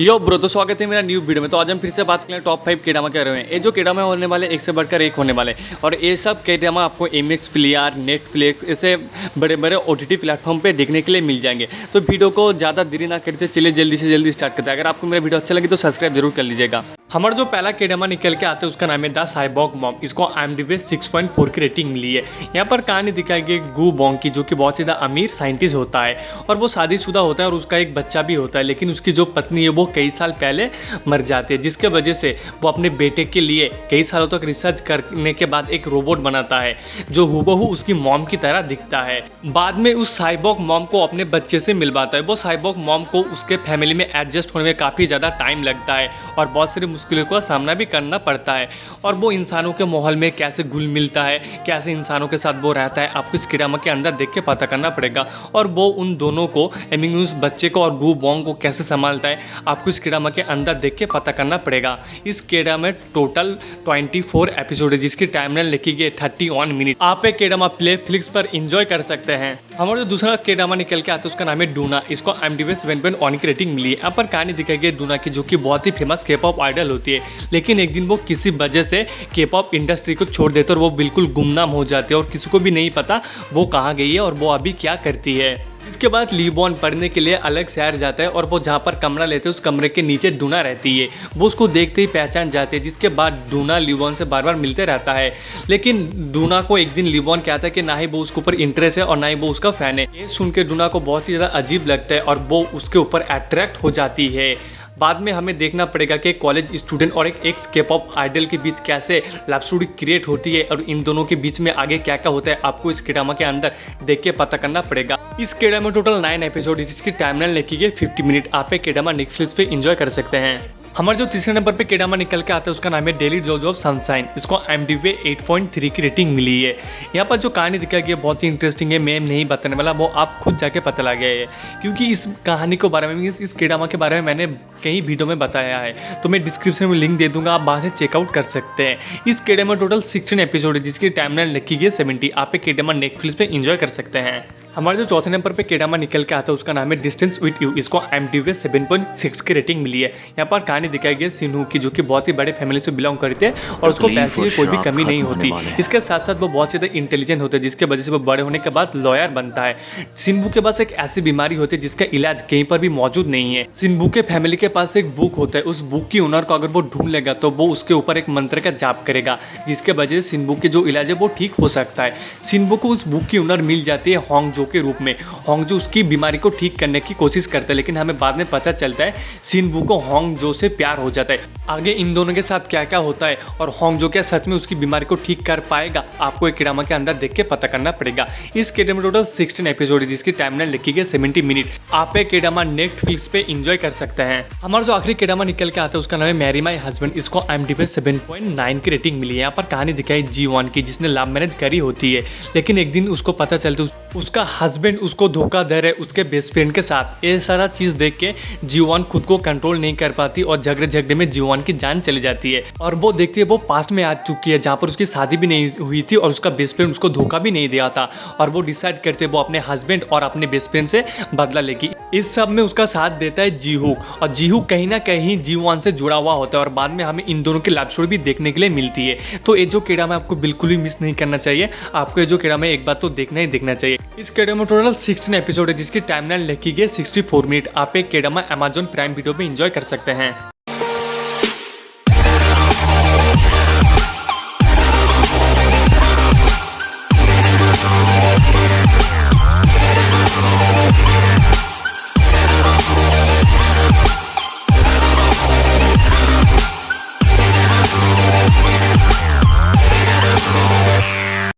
यो bro, तो स्वागत है मेरा न्यू वीडियो में। तो आज हम फिर से बात करें टॉप 5 केडामा कह रहे हैं। ये जो केडामा होने वाले एक से बढ़कर एक होने वाले, और ये सब केडामा आपको एमएक्स प्लेयर, नेटफ्लिक्स ऐसे बड़े बड़े ओटीटी प्लेटफॉर्म पे देखने के लिए मिल जाएंगे। तो वीडियो को ज़्यादा देरी ना करते चलिए जल्दी से जल्दी स्टार्ट करते हैं। अगर आपको मेरा वीडियो अच्छा लगे तो सब्सक्राइब जरूर कर लीजिएगा। हमारा जो पहला केडामा निकल के आता है उसका नाम है द साइबॉग मॉम। इसको IMDb 6.4 की रेटिंग मिली है। यहाँ पर कहानी दिखाई गई गू बॉन्ग की, जो कि बहुत ज़्यादा अमीर साइंटिस्ट होता है और वो शादीशुदा होता है और उसका एक बच्चा भी होता है। लेकिन उसकी जो पत्नी है वो कई साल पहले मर जाती है, जिसके वजह से वो अपने बेटे के लिए कई सालों तक रिसर्च करने के बाद एक रोबोट बनाता है जो हूबहू उसकी मॉम की तरह दिखता है। बाद में उस साइबॉग मॉम को अपने बच्चे से मिलवाता है। वो साइबॉग मॉम को उसके फैमिली में एडजस्ट होने में काफ़ी ज़्यादा टाइम लगता है और बहुत सारी मुश्किलों का सामना भी करना पड़ता है। और वो इंसानों के माहौल में कैसे घुल मिलता है, कैसे इंसानों के साथ वो रहता है, आपको इस केडामा के अंदर देख के पता करना पड़ेगा। और वो उन दोनों को, आई मीन उस बच्चे को और गू बॉन्ग को कैसे संभालता है, आपको इस केडामा के अंदर देख के पता करना पड़ेगा। इस केडामा में टोटल 24 एपिसोड है, जिसकी टाइमलाइन लिखी गई 31 मिनट। आप एक केडामा प्लेफ्लिक्स पर एंजॉय कर सकते हैं। हमारा जो दूसरा केडामा निकल के आता है उसका नाम है डूना। इसको IMDb 7.1 की रेटिंग मिली है। यहाँ पर कहानी दिखाई गई डूना की, जो कि बहुत ही फेमस K-pop आइडल होती है। लेकिन एक दिन वो किसी वजह से K-pop इंडस्ट्री को छोड़ देते और वो बिल्कुल गुमनाम हो जाते हैं और किसी को भी नहीं पता वो कहाँ गई है और वो अभी क्या करती है। इसके बाद लीबॉन पढ़ने के लिए अलग शहर जाता है और वो जहाँ पर कमरा लेते हैं उस कमरे के नीचे डूना रहती है। वो उसको देखते ही पहचान जाते हैं, जिसके बाद डूना लीबॉन से बार बार मिलते रहता है। लेकिन डूना को एक दिन लीबॉन कहता है कि ना ही वो उसके ऊपर इंटरेस्ट है और ना ही वो उसका फैन है। ये सुन के डूना को बहुत ही ज़्यादा अजीब लगता है और वो उसके ऊपर अट्रैक्ट हो जाती है। बाद में हमें देखना पड़ेगा कि कॉलेज स्टूडेंट और एक एक्स K-pop आइडल के बीच कैसे लव स्टोरी क्रिएट होती है और इन दोनों के बीच में आगे क्या क्या होता है, आपको इस केडामा के अंदर देख के पता करना पड़ेगा। इस केडामा में टोटल 9 एपिसोड है, जिसकी टाइमलाइन लिखी गई 50 मिनट। आप एक केडामा नेटफ्लिक्स पे एंजॉय कर सकते हैं। हमारे जो तीसरे नंबर पे केडामा निकल के आता है उसका नाम है डेली जोजो ऑफ सनशाइन। इसको IMDb 8.3 की रेटिंग मिली है। यहाँ पर जो कहानी दिखाई गई है बहुत ही इंटरेस्टिंग है। मैं नहीं बताने वाला, वो आप खुद जाके पता लग गए है, क्योंकि इस कहानी के बारे में, इस केडामा के बारे में मैंने कई वीडियो में बताया है। तो मैं डिस्क्रिप्शन में लिंक दे दूंगा, आप वहाँ से चेकआउट कर सकते हैं। इस केडामा में टोटल 16 एपिसोड है, जिसकी टाइमलाइन लिखी गई 70। आप एक केडामा नेटफ्लिक्स पे एंजॉय कर सकते हैं। हमारे जो चौथे नंबर पे केडामा निकल के आता है उसका नाम है डिस्टेंस विद यू। इसको IMDb 7.6 की रेटिंग मिली है। यहाँ पर कहानी दिखाई गई सिन्हू की, जो कि बहुत ही बड़े फैमिली से बिलोंग करते हैं और उसको पैसे की कोई भी कमी नहीं होती। इसके साथ साथ वो बहुत ज़्यादा इंटेलिजेंट होते हैं, जिसके वजह से वो बड़े होने के बाद लॉयर बनता है। सिन्हू के पास एक ऐसी बीमारी होती है जिसका इलाज कहीं पर भी मौजूद नहीं है। सिन्हू के फैमिली के पास एक बुक होता है, उस बुक की ओनर को अगर वो ढूंढ लेगा तो वो उसके ऊपर एक मंत्र का जाप करेगा, जिसके वजह से सिन्हू के जो इलाज है वो ठीक हो सकता है। सिन्हू को उस बुक की ओनर मिल जाती है होंगजो के रूप में। होंगजो उसकी बीमारी को ठीक करने की कोशिश करता है, लेकिन हमें बाद में पता चलता है सिन्हू को होंगजो से प्यार हो जाता है। आगे इन दोनों के साथ क्या क्या होता है और होंगजो क्या सच में उसकी बीमारी को ठीक कर पाएगा, आपको एक केडामा के अंदर देख के पता करना पड़ेगा। इस केडामा में टोटल 16 एपिसोड है, जिसकी टाइमलाइन लिखी गई 70 मिनट। आप एक केडामा नेटफ्लिक्स पे एंजॉय कर सकते हैं। हमारा जो आखिरी केडामा निकल के आता है उसका नाम है मैरी माई हस्बैंड। इसको IMDb 7.9 की रेटिंग मिली है। यहाँ पर कहानी दिखाई जीवन की, जिसने लव मैरिज करी होती है, लेकिन एक दिन उसको पता चलता है उसका हस्बैंड उसको धोखा दे रहे उसके बेस्ट फ्रेंड के साथ। ये सारा चीज़ देख के जीवन खुद को कंट्रोल नहीं कर पाती और झगड़े में जीवन की जान चली जाती है। और वो देखती है वो पास्ट में आ चुकी है, जहाँ पर उसकी शादी भी नहीं हुई थी और उसका बेस्ट फ्रेंड उसको धोखा भी नहीं दिया था। और वो डिसाइड करते वो अपने हस्बैंड और अपने बेस्ट फ्रेंड से बदला लेगी। इस सब में उसका साथ देता है जीहूक, और जीहूक कहीं ना कहीं जीवन से जुड़ा हुआ होता है और बाद में हमें इन दोनों की लव स्टोरी भी देखने के लिए मिलती है। तो ये जो केडामा आपको बिल्कुल भी मिस नहीं करना चाहिए। आपको ये जो केडामा एक बार तो देखना ही देखना चाहिए। इस केडामा में टोटल 16 एपिसोड है, जिसकी टाइमलाइन लिखी गई 64 मिनट। आप एक केडामा Amazon प्राइम वीडियो पे एंजॉय कर सकते हैं।